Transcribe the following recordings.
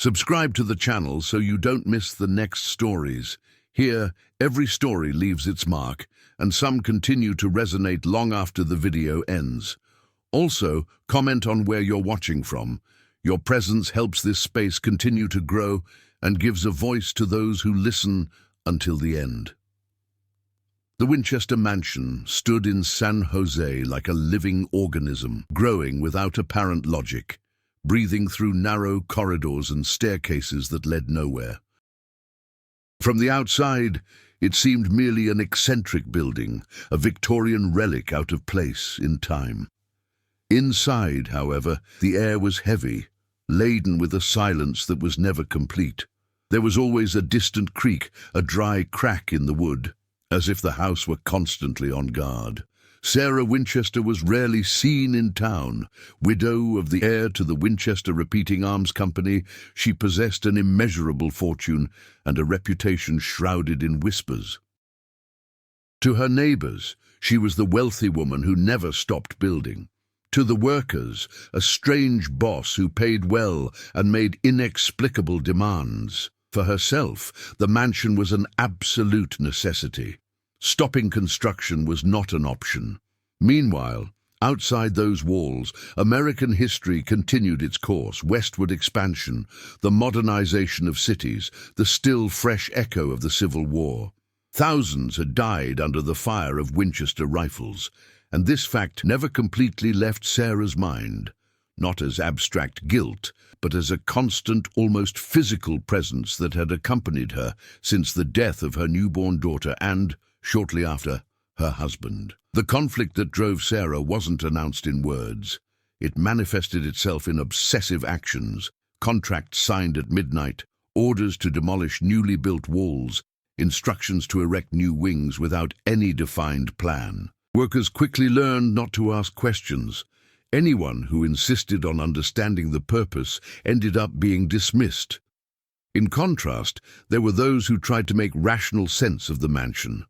Subscribe to the channel so you don't miss the next stories. Here, every story leaves its mark, and some continue to resonate long after the video ends. Also, comment on where you're watching from. Your presence helps this space continue to grow and gives a voice to those who listen until the end. The Winchester mansion stood in San Jose like a living organism, growing without apparent logic, breathing through narrow corridors and staircases that led nowhere. From the outside, it seemed merely an eccentric building, a Victorian relic out of place in time. Inside, however, the air was heavy, laden with a silence that was never complete. There was always a distant creak, a dry crack in the wood, as if the house were constantly on guard. Sarah Winchester was rarely seen in town. Widow of the heir to the Winchester Repeating Arms Company, she possessed an immeasurable fortune and a reputation shrouded in whispers. To her neighbors, she was the wealthy woman who never stopped building. To the workers, a strange boss who paid well and made inexplicable demands. For herself, the mansion was an absolute necessity. Stopping construction was not an option. Meanwhile, outside those walls, American history continued its course: westward expansion, the modernization of cities, the still fresh echo of the Civil War. Thousands had died under the fire of Winchester rifles, and this fact never completely left Sarah's mind, not as abstract guilt, but as a constant, almost physical presence that had accompanied her since the death of her newborn daughter and, shortly after, her husband. The conflict that drove Sarah wasn't announced in words. It manifested itself in obsessive actions: contracts signed at midnight, orders to demolish newly built walls, instructions to erect new wings without any defined plan. Workers quickly learned not to ask questions. Anyone who insisted on understanding the purpose ended up being dismissed. In contrast, there were those who tried to make rational sense of the mansion.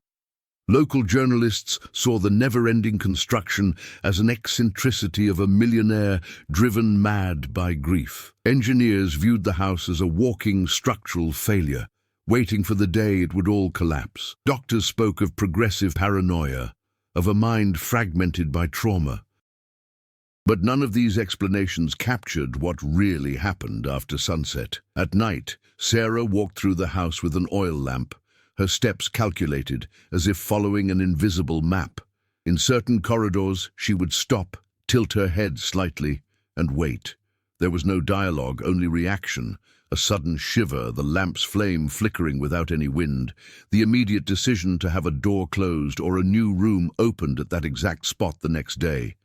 Local journalists saw the never-ending construction as an eccentricity of a millionaire driven mad by grief. Engineers viewed the house as a walking structural failure, waiting for the day it would all collapse. Doctors spoke of progressive paranoia, of a mind fragmented by trauma. But none of these explanations captured what really happened after sunset. At night, Sarah walked through the house with an oil lamp, her steps calculated, as if following an invisible map. In certain corridors, she would stop, tilt her head slightly, and wait. There was no dialogue, only reaction: a sudden shiver, the lamp's flame flickering without any wind, the immediate decision to have a door closed or a new room opened at that exact spot the next day.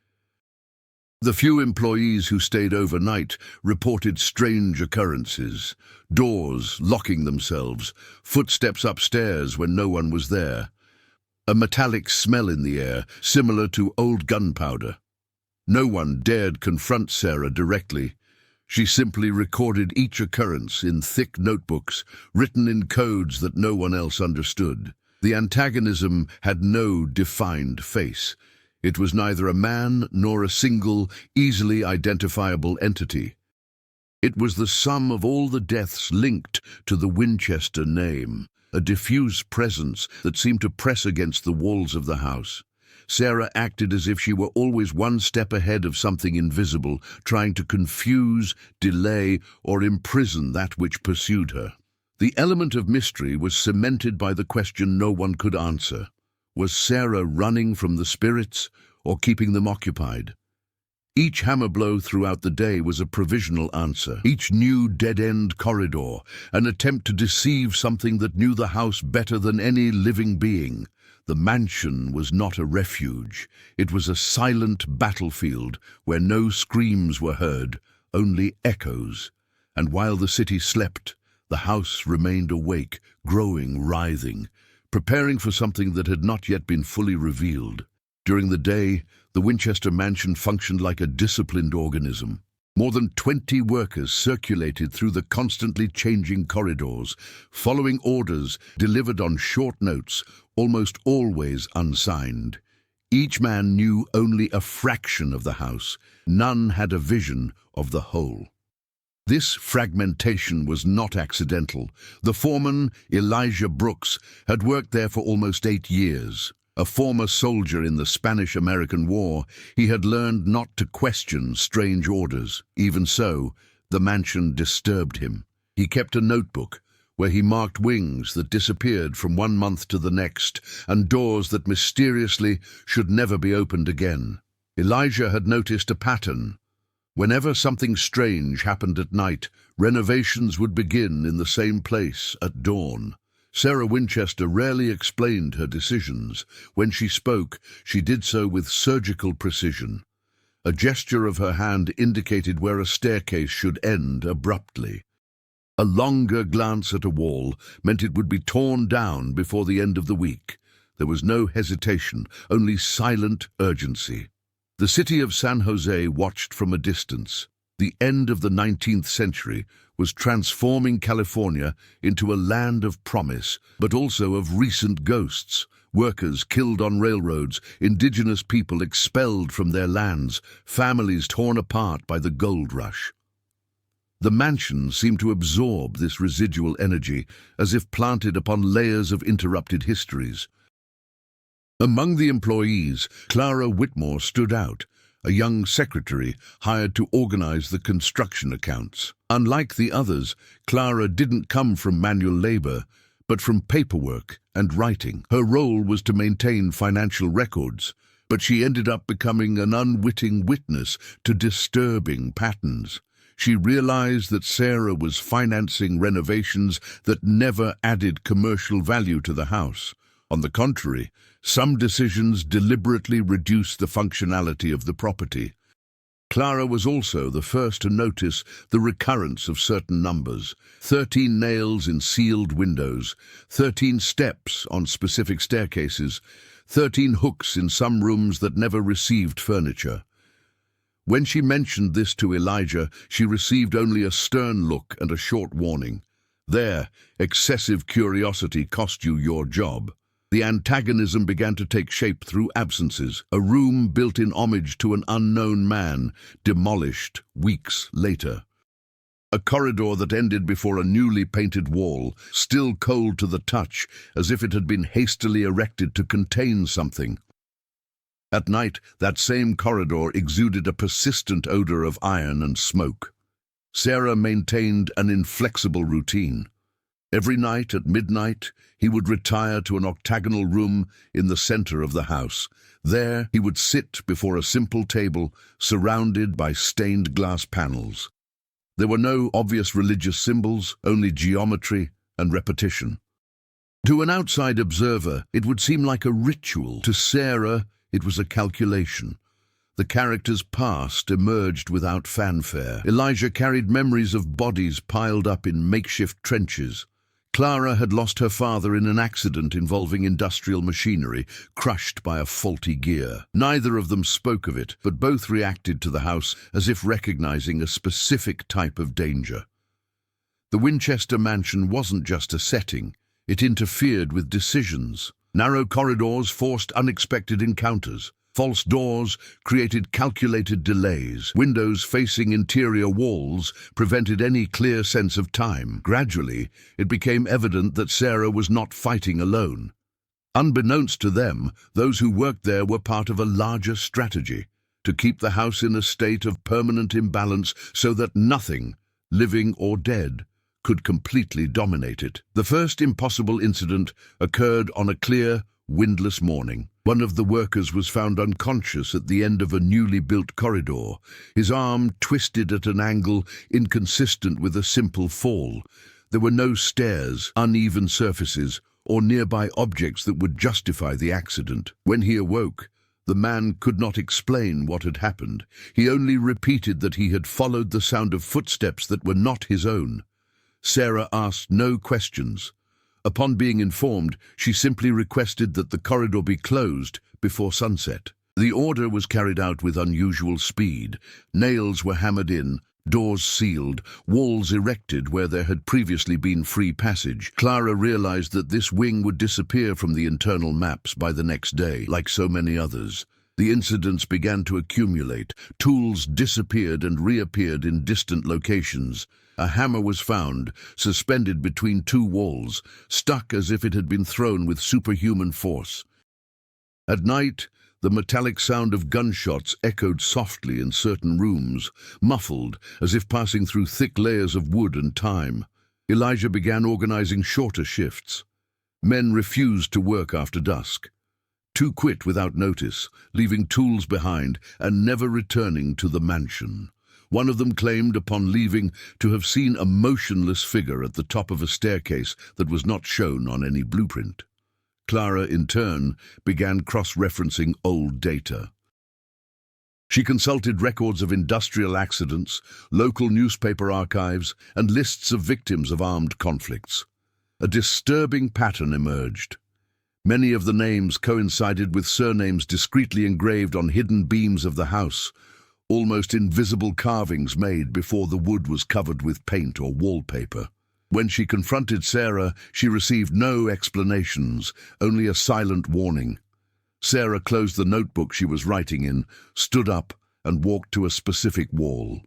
The few employees who stayed overnight reported strange occurrences: doors locking themselves, footsteps upstairs when no one was there, a metallic smell in the air, similar to old gunpowder. No one dared confront Sarah directly. She simply recorded each occurrence in thick notebooks, written in codes that no one else understood. The antagonism had no defined face. It was neither a man nor a single, easily identifiable entity. It was the sum of all the deaths linked to the Winchester name, a diffuse presence that seemed to press against the walls of the house. Sarah acted as if she were always one step ahead of something invisible, trying to confuse, delay, or imprison that which pursued her. The element of mystery was cemented by the question no one could answer. Was Sarah running from the spirits or keeping them occupied? Each hammer blow throughout the day was a provisional answer. Each new dead-end corridor, an attempt to deceive something that knew the house better than any living being. The mansion was not a refuge. It was a silent battlefield where no screams were heard, only echoes. And while the city slept, the house remained awake, growing, writhing, preparing for something that had not yet been fully revealed. During the day, the Winchester mansion functioned like a disciplined organism. More than 20 workers circulated through the constantly changing corridors, following orders delivered on short notes, almost always unsigned. Each man knew only a fraction of the house. None had a vision of the whole. This fragmentation was not accidental. The foreman, Elijah Brooks, had worked there for almost 8 years. A former soldier in the Spanish-American War, he had learned not to question strange orders. Even so, the mansion disturbed him. He kept a notebook where he marked wings that disappeared from one month to the next and doors that mysteriously should never be opened again. Elijah had noticed a pattern. Whenever something strange happened at night, renovations would begin in the same place at dawn. Sarah Winchester rarely explained her decisions. When she spoke, she did so with surgical precision. A gesture of her hand indicated where a staircase should end abruptly. A longer glance at a wall meant it would be torn down before the end of the week. There was no hesitation, only silent urgency. The city of San Jose watched from a distance. The end of the 19th century was transforming California into a land of promise, but also of recent ghosts. Workers killed on railroads, indigenous people expelled from their lands, families torn apart by the gold rush. The mansion seemed to absorb this residual energy, as if planted upon layers of interrupted histories. Among the employees, Clara Whitmore stood out, a young secretary hired to organize the construction accounts. Unlike the others, Clara didn't come from manual labor, but from paperwork and writing. Her role was to maintain financial records, but she ended up becoming an unwitting witness to disturbing patterns. She realized that Sarah was financing renovations that never added commercial value to the house. On the contrary, some decisions deliberately reduced the functionality of the property. Clara was also the first to notice the recurrence of certain numbers: 13 nails in sealed windows, 13 steps on specific staircases, 13 hooks in some rooms that never received furniture. When she mentioned this to Elijah, she received only a stern look and a short warning. There, excessive curiosity cost you your job. The antagonism began to take shape through absences. A room built in homage to an unknown man, demolished weeks later. A corridor that ended before a newly painted wall, still cold to the touch, as if it had been hastily erected to contain something. At night, that same corridor exuded a persistent odor of iron and smoke. Sarah maintained an inflexible routine. Every night at midnight, he would retire to an octagonal room in the center of the house. There, he would sit before a simple table surrounded by stained glass panels. There were no obvious religious symbols, only geometry and repetition. To an outside observer, it would seem like a ritual. To Sarah, it was a calculation. The character's past emerged without fanfare. Elijah carried memories of bodies piled up in makeshift trenches. Clara had lost her father in an accident involving industrial machinery, crushed by a faulty gear. Neither of them spoke of it, but both reacted to the house as if recognizing a specific type of danger. The Winchester mansion wasn't just a setting, it interfered with decisions. Narrow corridors forced unexpected encounters. False doors created calculated delays. Windows facing interior walls prevented any clear sense of time. Gradually, it became evident that Sarah was not fighting alone. Unbeknownst to them, those who worked there were part of a larger strategy to keep the house in a state of permanent imbalance so that nothing, living or dead, could completely dominate it. The first impossible incident occurred on a clear, windless morning. One of the workers was found unconscious at the end of a newly built corridor, his arm twisted at an angle inconsistent with a simple fall. There were no stairs, uneven surfaces, or nearby objects that would justify the accident. When he awoke, the man could not explain what had happened. He only repeated that he had followed the sound of footsteps that were not his own. Sarah asked no questions. Upon being informed, she simply requested that the corridor be closed before sunset. The order was carried out with unusual speed. Nails were hammered in, doors sealed, walls erected where there had previously been free passage. Clara realized that this wing would disappear from the internal maps by the next day, like so many others. The incidents began to accumulate. Tools disappeared and reappeared in distant locations. A hammer was found, suspended between two walls, stuck as if it had been thrown with superhuman force. At night, the metallic sound of gunshots echoed softly in certain rooms, muffled as if passing through thick layers of wood and time. Elijah began organizing shorter shifts. Men refused to work after dusk. Two quit without notice, leaving tools behind and never returning to the mansion. One of them claimed upon leaving to have seen a motionless figure at the top of a staircase that was not shown on any blueprint. Clara, in turn, began cross-referencing old data. She consulted records of industrial accidents, local newspaper archives, and lists of victims of armed conflicts. A disturbing pattern emerged. Many of the names coincided with surnames discreetly engraved on hidden beams of the house, almost invisible carvings made before the wood was covered with paint or wallpaper. When she confronted Sarah, she received no explanations, only a silent warning. Sarah closed the notebook she was writing in, stood up, and walked to a specific wall.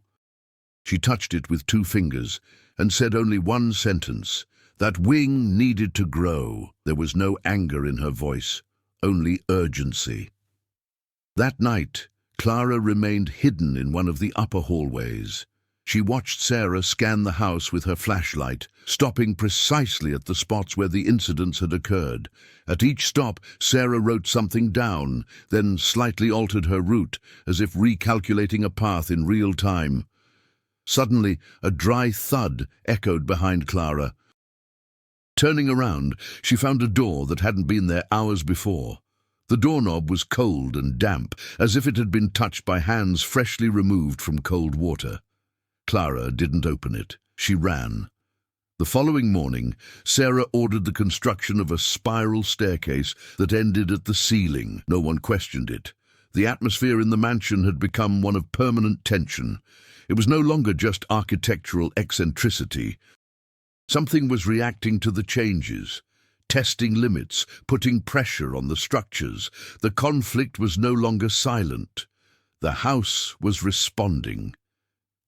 She touched it with 2 fingers and said only one sentence. That wing needed to grow. There was no anger in her voice, only urgency. That night, Clara remained hidden in one of the upper hallways. She watched Sarah scan the house with her flashlight, stopping precisely at the spots where the incidents had occurred. At each stop, Sarah wrote something down, then slightly altered her route, as if recalculating a path in real time. Suddenly, a dry thud echoed behind Clara. Turning around, she found a door that hadn't been there hours before. The doorknob was cold and damp, as if it had been touched by hands freshly removed from cold water. Clara didn't open it. She ran. The following morning, Sarah ordered the construction of a spiral staircase that ended at the ceiling. No one questioned it. The atmosphere in the mansion had become one of permanent tension. It was no longer just architectural eccentricity. Something was reacting to the changes, testing limits, putting pressure on the structures. The conflict was no longer silent. The house was responding.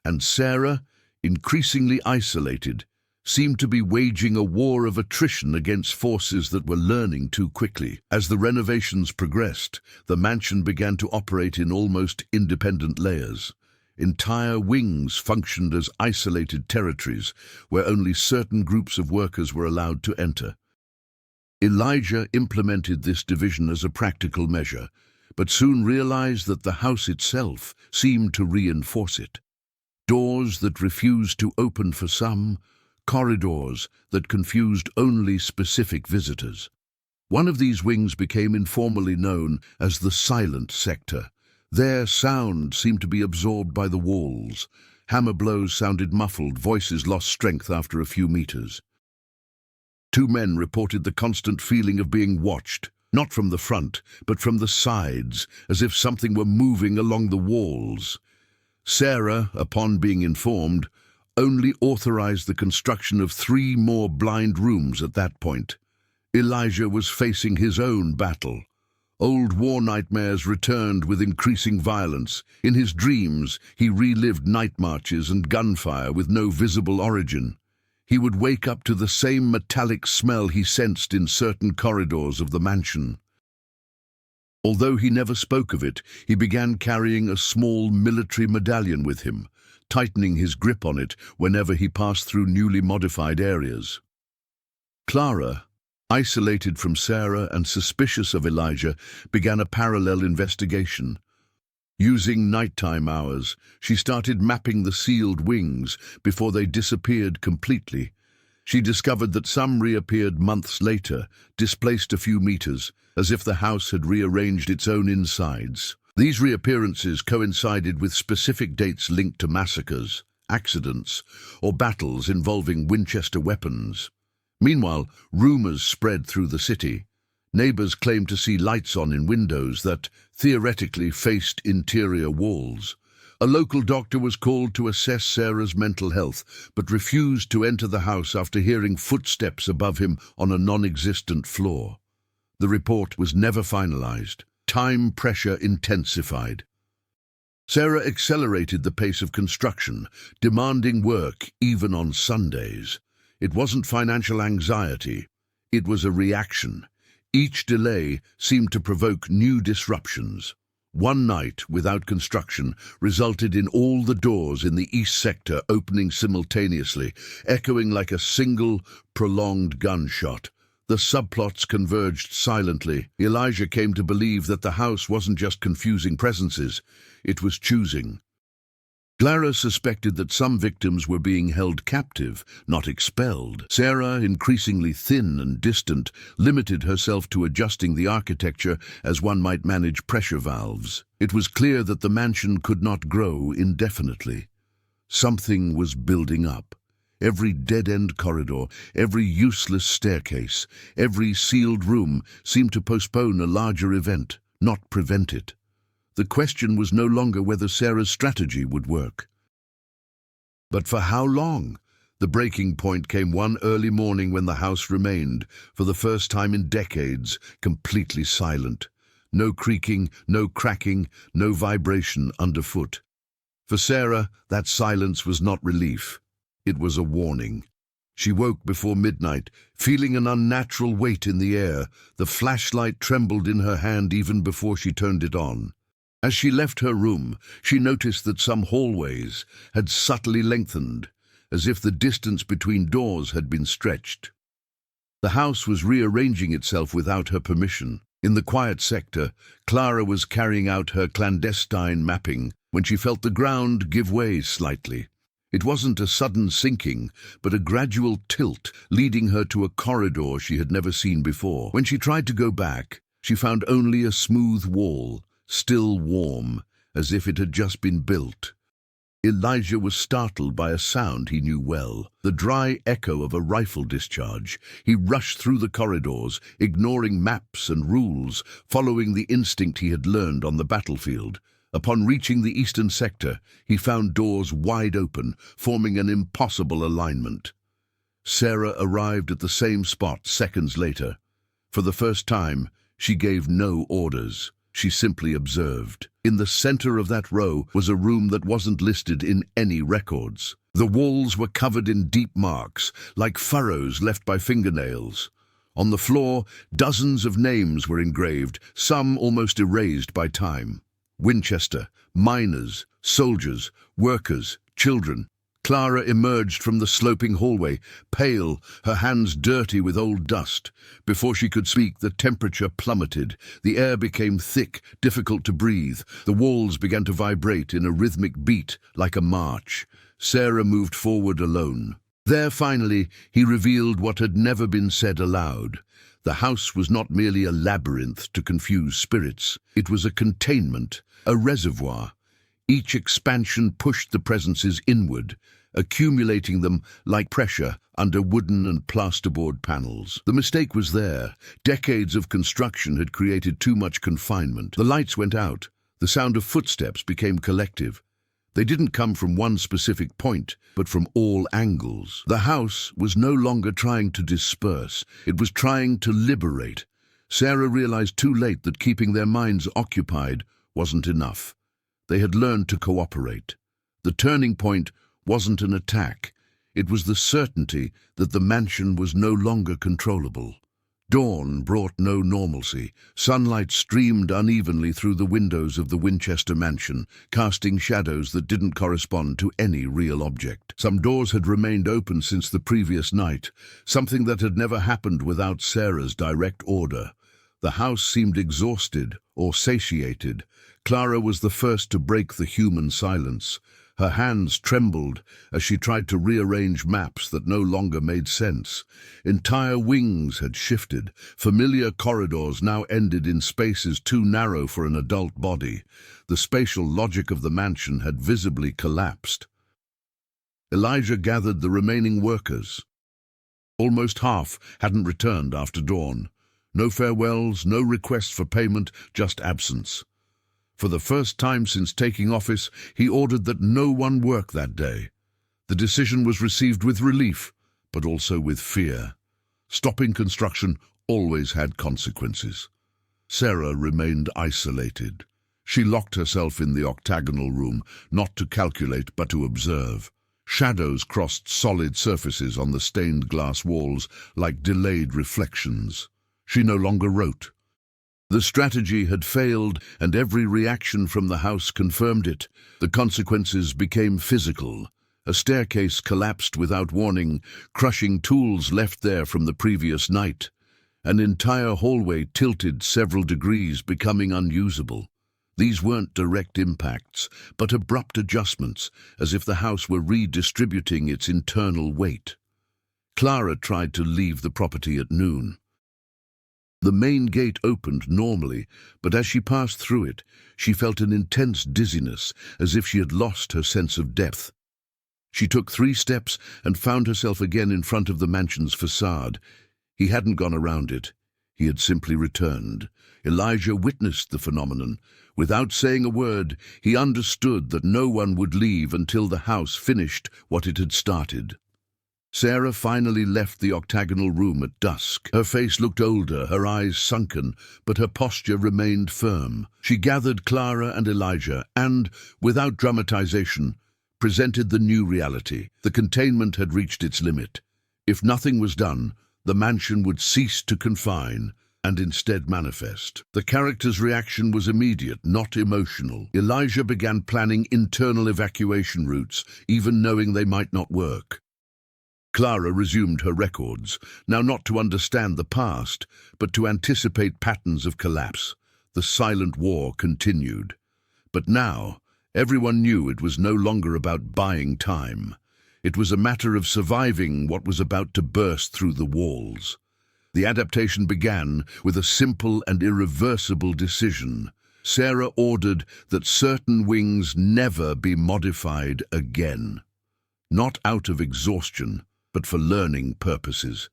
And Sarah, increasingly isolated, seemed to be waging a war of attrition against forces that were learning too quickly. As the renovations progressed, the mansion began to operate in almost independent layers. Entire wings functioned as isolated territories where only certain groups of workers were allowed to enter. Elijah implemented this division as a practical measure, but soon realized that the house itself seemed to reinforce it. Doors that refused to open for some, corridors that confused only specific visitors. One of these wings became informally known as the silent sector. Their sound seemed to be absorbed by the walls. Hammer blows sounded muffled, voices lost strength after a few meters. 2 men reported the constant feeling of being watched, not from the front, but from the sides, as if something were moving along the walls. Sarah, upon being informed, only authorized the construction of 3 more blind rooms at that point. Elijah was facing his own battle. Old war nightmares returned with increasing violence. In his dreams, he relived night marches and gunfire with no visible origin. He would wake up to the same metallic smell he sensed in certain corridors of the mansion. Although he never spoke of it, he began carrying a small military medallion with him, tightening his grip on it whenever he passed through newly modified areas. Clara, isolated from Sarah and suspicious of Elijah, began a parallel investigation. Using nighttime hours, she started mapping the sealed wings before they disappeared completely. She discovered that some reappeared months later, displaced a few meters, as if the house had rearranged its own insides. These reappearances coincided with specific dates linked to massacres, accidents, or battles involving Winchester weapons. Meanwhile, rumors spread through the city. Neighbors claimed to see lights on in windows that, theoretically, faced interior walls. A local doctor was called to assess Sarah's mental health, but refused to enter the house after hearing footsteps above him on a non-existent floor. The report was never finalized. time pressure intensified. Sarah accelerated the pace of construction, demanding work even on Sundays. It wasn't financial anxiety, it was a reaction. Each delay seemed to provoke new disruptions. One night without construction resulted in all the doors in the east sector opening simultaneously, echoing like a single, prolonged gunshot. The subplots converged silently. Elijah came to believe that the house wasn't just confusing presences, it was choosing. Clara suspected that some victims were being held captive, not expelled. Sarah, increasingly thin and distant, limited herself to adjusting the architecture as one might manage pressure valves. It was clear that the mansion could not grow indefinitely. Something was building up. Every dead-end corridor, every useless staircase, every sealed room seemed to postpone a larger event, not prevent it. The question was no longer whether Sarah's strategy would work. But for how long? The breaking point came one early morning when the house remained, for the first time in decades, completely silent. No creaking, no cracking, no vibration underfoot. For Sarah, that silence was not relief. It was a warning. She woke before midnight, feeling an unnatural weight in the air. The flashlight trembled in her hand even before she turned it on. As she left her room, she noticed that some hallways had subtly lengthened, as if the distance between doors had been stretched. The house was rearranging itself without her permission. In the quiet sector, Clara was carrying out her clandestine mapping when she felt the ground give way slightly. It wasn't a sudden sinking, but a gradual tilt leading her to a corridor she had never seen before. When she tried to go back, she found only a smooth wall, still warm, as if it had just been built. Elijah was startled by a sound he knew well, the dry echo of a rifle discharge. He rushed through the corridors, ignoring maps and rules, following the instinct he had learned on the battlefield. Upon reaching the eastern sector, he found doors wide open, forming an impossible alignment. Sarah arrived at the same spot seconds later. For the first time, she gave no orders. She simply observed. In the center of that row was a room that wasn't listed in any records. The walls were covered in deep marks, like furrows left by fingernails. On the floor, dozens of names were engraved, some almost erased by time. Winchester, miners, soldiers, workers, children. Clara emerged from the sloping hallway, pale, her hands dirty with old dust. Before she could speak, the temperature plummeted. The air became thick, difficult to breathe. The walls began to vibrate in a rhythmic beat, like a march. Sarah moved forward alone. There, finally, he revealed what had never been said aloud. The house was not merely a labyrinth to confuse spirits. It was a containment, a reservoir. Each expansion pushed the presences inward, accumulating them like pressure under wooden and plasterboard panels. The mistake was there. Decades of construction had created too much confinement. The lights went out. The sound of footsteps became collective. They didn't come from one specific point, but from all angles. The house was no longer trying to disperse. It was trying to liberate. Sarah realized too late that keeping their minds occupied wasn't enough. They had learned to cooperate. The turning point wasn't an attack. It was the certainty that the mansion was no longer controllable. Dawn brought no normalcy. Sunlight streamed unevenly through the windows of the Winchester mansion, casting shadows that didn't correspond to any real object. Some doors had remained open since the previous night, something that had never happened without Sarah's direct order. The house seemed exhausted or satiated. Clara was the first to break the human silence. Her hands trembled as she tried to rearrange maps that no longer made sense. Entire wings had shifted. Familiar corridors now ended in spaces too narrow for an adult body. The spatial logic of the mansion had visibly collapsed. Elijah gathered the remaining workers. Almost half hadn't returned after dawn. No farewells, no requests for payment, just absence. For the first time since taking office, he ordered that no one work that day. The decision was received with relief, but also with fear. Stopping construction always had consequences. Sarah remained isolated. She locked herself in the octagonal room, not to calculate but to observe. Shadows crossed solid surfaces on the stained glass walls like delayed reflections. She no longer wrote. The strategy had failed, and every reaction from the house confirmed it. The consequences became physical. A staircase collapsed without warning, crushing tools left there from the previous night. An entire hallway tilted several degrees, becoming unusable. These weren't direct impacts, but abrupt adjustments, as if the house were redistributing its internal weight. Clara tried to leave the property at noon. The main gate opened normally, but as she passed through it, she felt an intense dizziness, as if she had lost her sense of depth. She took 3 steps and found herself again in front of the mansion's facade. He hadn't gone around it. He had simply returned. Elijah witnessed the phenomenon. Without saying a word, he understood that no one would leave until the house finished what it had started. Sarah finally left the octagonal room at dusk. Her face looked older, her eyes sunken, but her posture remained firm. She gathered Clara and Elijah and, without dramatization, presented the new reality. The containment had reached its limit. If nothing was done, the mansion would cease to confine and instead manifest. The character's reaction was immediate, not emotional. Elijah began planning internal evacuation routes, even knowing they might not work. Clara resumed her records, now not to understand the past, but to anticipate patterns of collapse. The silent war continued. But now, everyone knew it was no longer about buying time. It was a matter of surviving what was about to burst through the walls. The adaptation began with a simple and irreversible decision. Sarah ordered that certain wings never be modified again. Not out of exhaustion, but for learning purposes.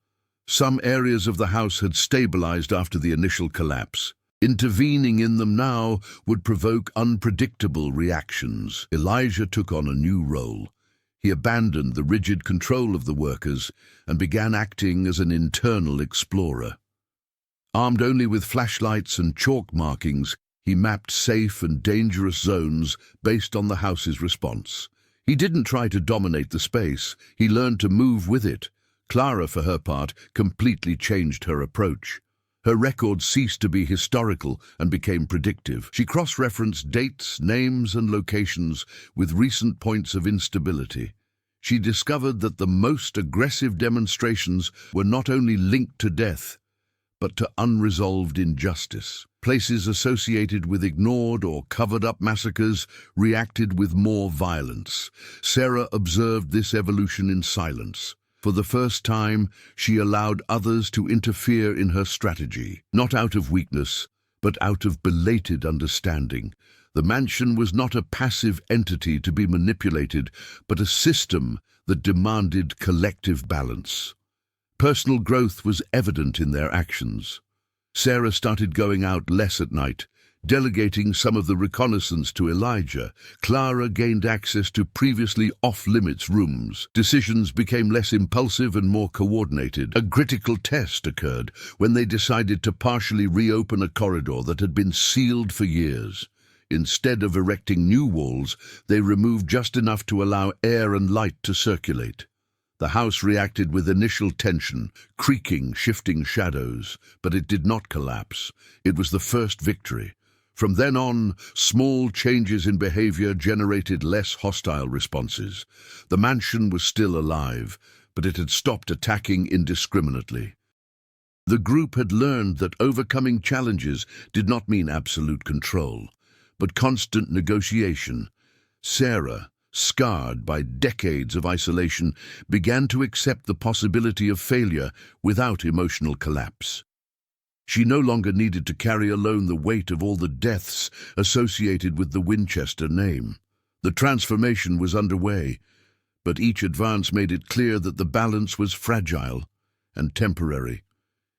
Some areas of the house had stabilized after the initial collapse. Intervening in them now would provoke unpredictable reactions. Elijah took on a new role. He abandoned the rigid control of the workers and began acting as an internal explorer. Armed only with flashlights and chalk markings, he mapped safe and dangerous zones based on the house's response. He didn't try to dominate the space, he learned to move with it. Clara, for her part, completely changed her approach. Her records ceased to be historical and became predictive. She cross-referenced dates, names, and locations with recent points of instability. She discovered that the most aggressive demonstrations were not only linked to death, but to unresolved injustice. Places associated with ignored or covered-up massacres reacted with more violence. Sarah observed this evolution in silence. For the first time, she allowed others to interfere in her strategy, not out of weakness, but out of belated understanding. The mansion was not a passive entity to be manipulated, but a system that demanded collective balance. Personal growth was evident in their actions. Sarah started going out less at night, delegating some of the reconnaissance to Elijah. Clara gained access to previously off-limits rooms. Decisions became less impulsive and more coordinated. A critical test occurred when they decided to partially reopen a corridor that had been sealed for years. Instead of erecting new walls, they removed just enough to allow air and light to circulate. The house reacted with initial tension, creaking, shifting shadows, but it did not collapse. It was the first victory. From then on, small changes in behavior generated less hostile responses. The mansion was still alive, but it had stopped attacking indiscriminately. The group had learned that overcoming challenges did not mean absolute control, but constant negotiation. Sarah, scarred by decades of isolation, began to accept the possibility of failure without emotional collapse. She no longer needed to carry alone the weight of all the deaths associated with the Winchester name. The transformation was underway, but each advance made it clear that the balance was fragile and temporary.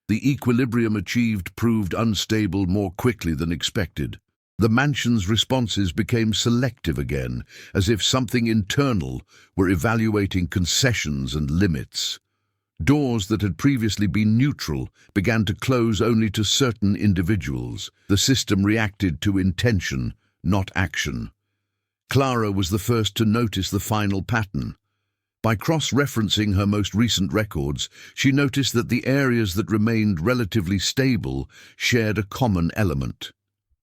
The equilibrium achieved proved unstable more quickly than expected. The mansion's responses became selective again, as if something internal were evaluating concessions and limits. Doors that had previously been neutral began to close only to certain individuals. The system reacted to intention, not action. Clara was the first to notice the final pattern. By cross-referencing her most recent records, she noticed that the areas that remained relatively stable shared a common element: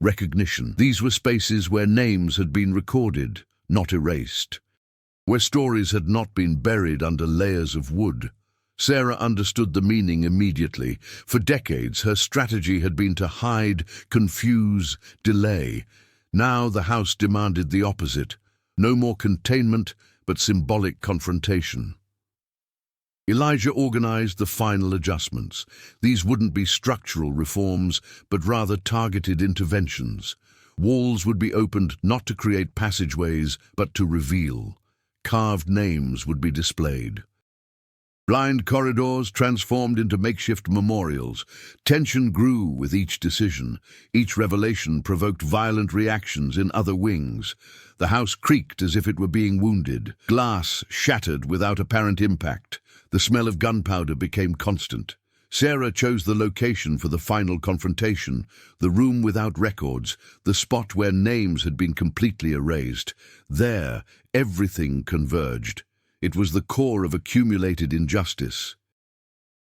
recognition. These were spaces where names had been recorded, not erased, where stories had not been buried under layers of wood. Sarah understood the meaning immediately. For decades, her strategy had been to hide, confuse, delay. Now the house demanded the opposite. No more containment, but symbolic confrontation. Elijah organized the final adjustments. These wouldn't be structural reforms, but rather targeted interventions. Walls would be opened not to create passageways, but to reveal. Carved names would be displayed. Blind corridors transformed into makeshift memorials. Tension grew with each decision. Each revelation provoked violent reactions in other wings. The house creaked as if it were being wounded. Glass shattered without apparent impact. The smell of gunpowder became constant. Sarah chose the location for the final confrontation, the room without records, the spot where names had been completely erased. There, everything converged. It was the core of accumulated injustice.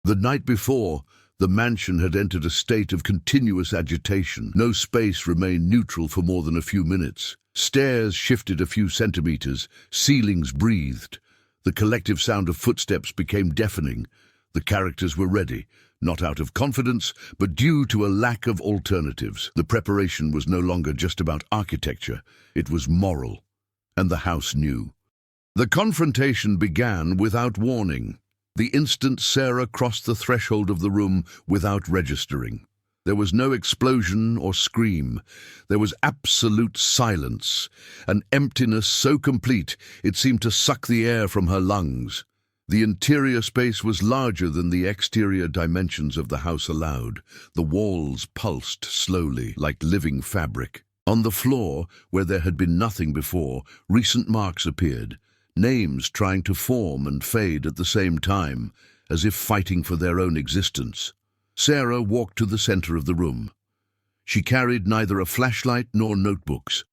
The night before, the mansion had entered a state of continuous agitation. No space remained neutral for more than a few minutes. Stairs shifted a few centimeters, ceilings breathed. The collective sound of footsteps became deafening. The characters were ready, not out of confidence, but due to a lack of alternatives. The preparation was no longer just about architecture, it was moral, and the house knew. The confrontation began without warning. The instant Sarah crossed the threshold of the room without registering. There was no explosion or scream. There was absolute silence, an emptiness so complete it seemed to suck the air from her lungs. The interior space was larger than the exterior dimensions of the house allowed. The walls pulsed slowly, like living fabric. On the floor, where there had been nothing before, recent marks appeared. Names trying to form and fade at the same time, as if fighting for their own existence. Sarah walked to the center of the room. She carried neither a flashlight nor notebooks.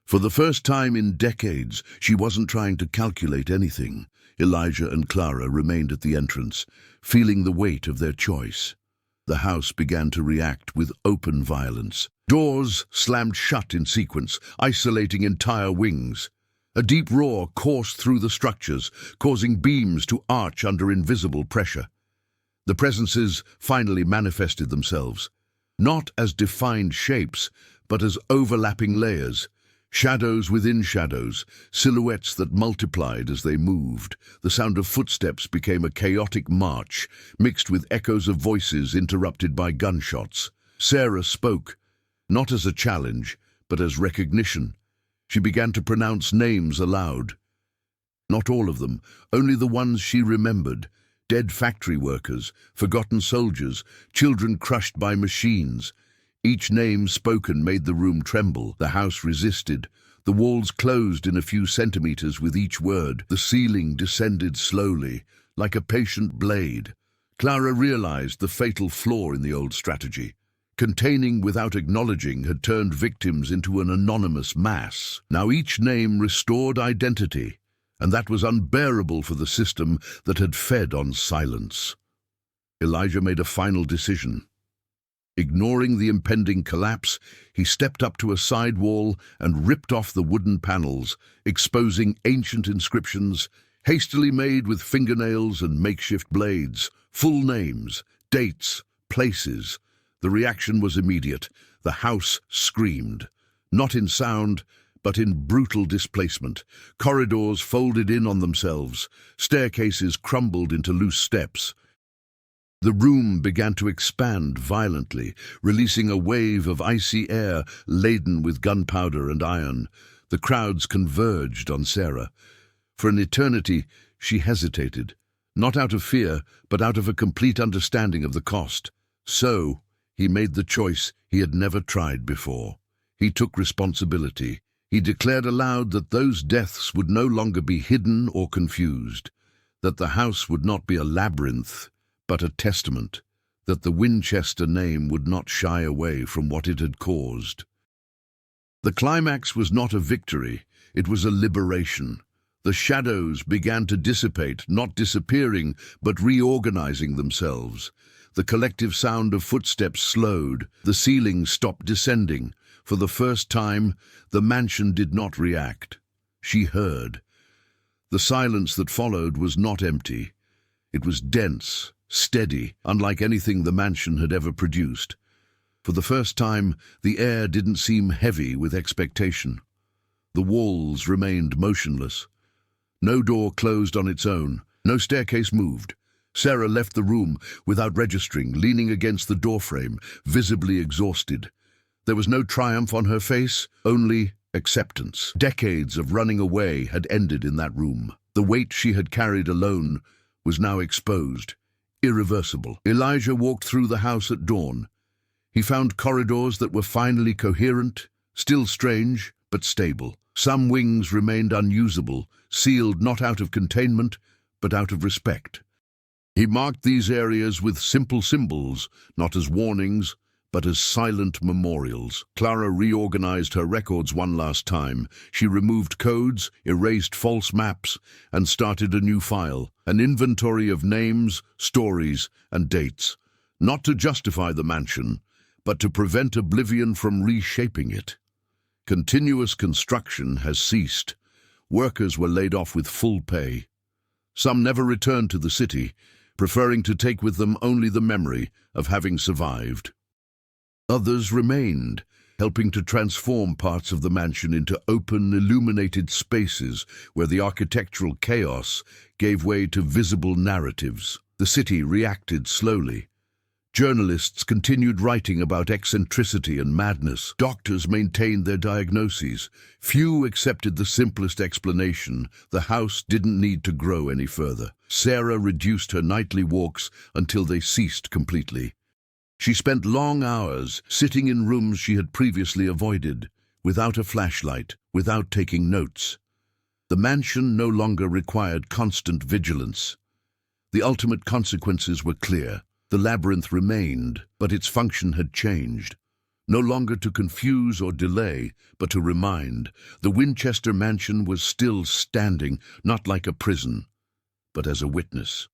For the first time in decades, she wasn't trying to calculate anything. Elijah and Clara remained at the entrance, feeling the weight of their choice. The house began to react with open violence. Doors slammed shut in sequence, isolating entire wings. A deep roar coursed through the structures, causing beams to arch under invisible pressure. The presences finally manifested themselves, not as defined shapes, but as overlapping layers, shadows within shadows, silhouettes that multiplied as they moved. The sound of footsteps became a chaotic march, mixed with echoes of voices interrupted by gunshots. Sarah spoke, not as a challenge, but as recognition. She began to pronounce names aloud. Not all of them, only the ones she remembered. Dead factory workers, forgotten soldiers, children crushed by machines. Each name spoken made the room tremble. The house resisted. The walls closed in a few centimeters with each word. The ceiling descended slowly, like a patient blade. Clara realized the fatal flaw in the old strategy. Containing without acknowledging had turned victims into an anonymous mass. Now each name restored identity, and that was unbearable for the system that had fed on silence. Elijah made a final decision. Ignoring the impending collapse, he stepped up to a side wall and ripped off the wooden panels, exposing ancient inscriptions, hastily made with fingernails and makeshift blades, full names, dates, places. The reaction was immediate. The house screamed, not in sound, but in brutal displacement. Corridors folded in on themselves. Staircases crumbled into loose steps. The room began to expand violently, releasing a wave of icy air laden with gunpowder and iron. The crowds converged on Sarah. For an eternity, she hesitated, not out of fear, but out of a complete understanding of the cost. So, he made the choice he had never tried before. He took responsibility. He declared aloud that those deaths would no longer be hidden or confused. that the house would not be a labyrinth, but a testament, that the Winchester name would not shy away from what it had caused. The climax was not a victory, it was a liberation. The shadows began to dissipate, not disappearing, but reorganizing themselves. The collective sound of footsteps slowed, the ceiling stopped descending. For the first time, the mansion did not react. She heard. The silence that followed was not empty. It was dense, steady, unlike anything the mansion had ever produced. For the first time, the air didn't seem heavy with expectation. The walls remained motionless. No door closed on its own. No staircase moved. Sarah left the room without registering, leaning against the doorframe, visibly exhausted. There was no triumph on her face, only acceptance. Decades of running away had ended in that room. The weight she had carried alone was now exposed, irreversible. Elijah walked through the house at dawn. He found corridors that were finally coherent, still strange, but stable. Some wings remained unusable, sealed not out of containment, but out of respect. He marked these areas with simple symbols, not as warnings, but as silent memorials. Clara reorganized her records one last time. She removed codes, erased false maps, and started a new file, an inventory of names, stories, and dates, not to justify the mansion, but to prevent oblivion from reshaping it. Continuous construction has ceased. Workers were laid off with full pay. Some never returned to the city, preferring to take with them only the memory of having survived. Others remained, helping to transform parts of the mansion into open, illuminated spaces where the architectural chaos gave way to visible narratives. The city reacted slowly. Journalists continued writing about eccentricity and madness. Doctors maintained their diagnoses. Few accepted the simplest explanation: the house didn't need to grow any further. Sarah reduced her nightly walks until they ceased completely. She spent long hours sitting in rooms she had previously avoided, without a flashlight, without taking notes. The mansion no longer required constant vigilance. The ultimate consequences were clear. The labyrinth remained, but its function had changed. No longer to confuse or delay, but to remind. The Winchester mansion was still standing, not like a prison, but as a witness.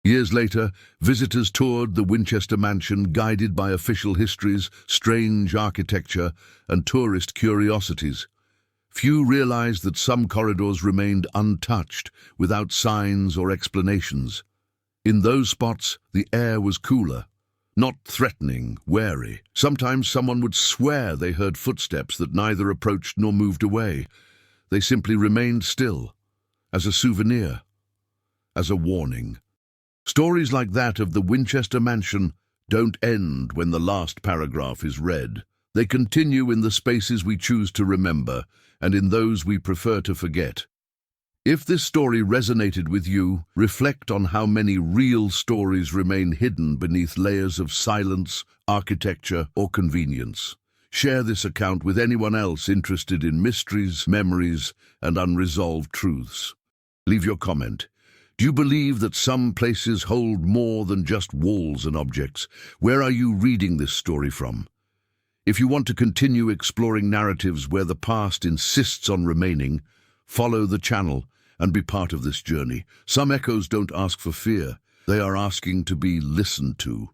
Years later, visitors toured the Winchester mansion, guided by official histories, strange architecture, and tourist curiosities. Few realized that some corridors remained untouched, without signs or explanations. In those spots, the air was cooler, not threatening, wary. Sometimes someone would swear they heard footsteps that neither approached nor moved away. They simply remained still, as a souvenir, as a warning. Stories like that of the Winchester mansion don't end when the last paragraph is read. They continue in the spaces we choose to remember and in those we prefer to forget. If this story resonated with you, reflect on how many real stories remain hidden beneath layers of silence, architecture, or convenience. Share this account with anyone else interested in mysteries, memories, and unresolved truths. Leave your comment. Do you believe that some places hold more than just walls and objects? Where are you reading this story from? If you want to continue exploring narratives where the past insists on remaining, follow the channel and be part of this journey. Some echoes don't ask for fear. They are asking to be listened to.